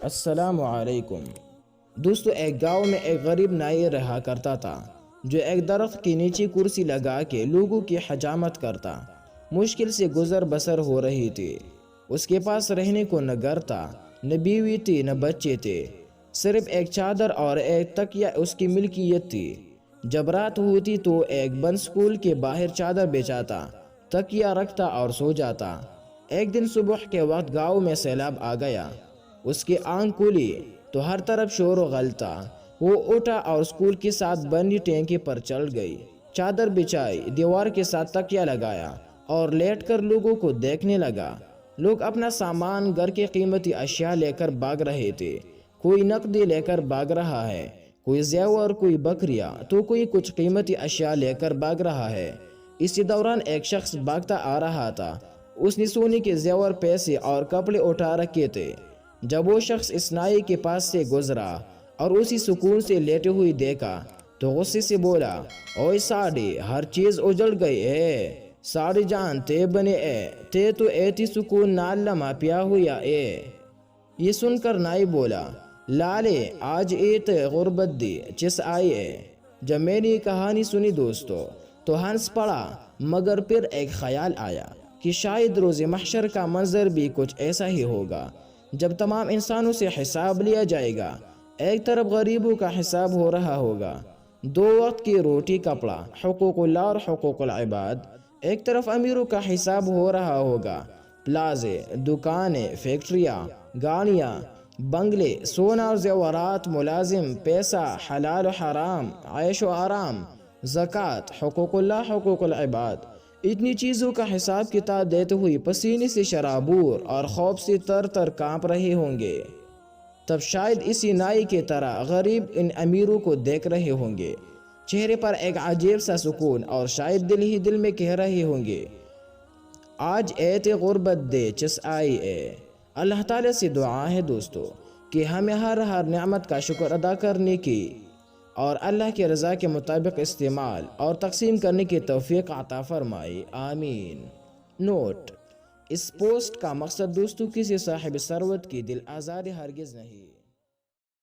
السلام علیکم دوستو، ایک گاؤں میں ایک غریب نائی رہا کرتا تھا جو ایک درخت کے نیچے کرسی لگا کے لوگوں کی حجامت کرتا۔ مشکل سے گزر بسر ہو رہی تھی۔ اس کے پاس رہنے کو نہ گھر تھا، نہ بیوی تھی، نہ بچے تھے، صرف ایک چادر اور ایک تکیہ اس کی ملکیت تھی۔ جب رات ہوتی تو ایک بند سکول کے باہر چادر بچھاتا، تکیہ رکھتا اور سو جاتا۔ ایک دن صبح کے وقت گاؤں میں سیلاب آ گیا۔ اس کی آنکھ کھلی تو ہر طرف شور و غل تھا۔ وہ اٹھا اور سکول کے ساتھ بنی ٹینکی پر چل گئی، چادر بچھائی، دیوار کے ساتھ تکیہ لگایا اور لیٹ کر لوگوں کو دیکھنے لگا۔ لوگ اپنا سامان، گھر کے قیمتی اشیاء لے کر بھاگ رہے تھے۔ کوئی نقدی لے کر بھاگ رہا ہے، کوئی زیور، کوئی بکریاں، تو کوئی کچھ قیمتی اشیاء لے کر بھاگ رہا ہے۔ اسی دوران ایک شخص بھاگتا آ رہا تھا۔ اس نے سونے کے زیور، پیسے اور کپڑے اٹھا رکھے تھے۔ جب وہ شخص اس نائی کے پاس سے گزرا اور اسی سکون سے لیٹے ہوئی دیکھا تو غصے سے بولا، اوئے ساڑی، ہر چیز اجڑ گئی ہے، ساڑی جان تے بنے اے، تے تو ایتی سکون نال لما پیا ہویا اے۔ یہ سن کر نائی بولا، لالے آج ایت غربت دی چس آئی ہے۔ جب میں نے یہ کہانی سنی دوستو تو ہنس پڑا، مگر پھر ایک خیال آیا کہ شاید روز محشر کا منظر بھی کچھ ایسا ہی ہوگا، جب تمام انسانوں سے حساب لیا جائے گا۔ ایک طرف غریبوں کا حساب ہو رہا ہوگا، 2 وقت کی روٹی، کپڑا، حقوق اللہ اور حقوق العباد۔ ایک طرف امیروں کا حساب ہو رہا ہوگا، پلازے، دکانیں، فیکٹریاں، گاڑیاں، بنگلے، سونا اور زیورات، ملازم، پیسہ، حلال و حرام، عیش و آرام، زکوٰۃ، حقوق اللہ، حقوق العباد۔ اتنی چیزوں کا حساب کتاب دیتے ہوئے پسینے سے شرابور اور خوف سے تر تر کانپ رہے ہوں گے۔ تب شاید اسی نائی کی طرح غریب ان امیروں کو دیکھ رہے ہوں گے، چہرے پر ایک عجیب سا سکون، اور شاید دل ہی دل میں کہہ رہے ہوں گے، آج ایت غربت دے چس آئی اے۔ اللہ تعالیٰ سے دعا ہے دوستو کہ ہمیں ہر نعمت کا شکر ادا کرنے کی اور اللہ کی رضا کے مطابق استعمال اور تقسیم کرنے کی توفیق عطا فرمائے، آمین۔ نوٹ: اس پوسٹ کا مقصد دوستوں کسی صاحب ثروت کی دل آزاری ہرگز نہیں۔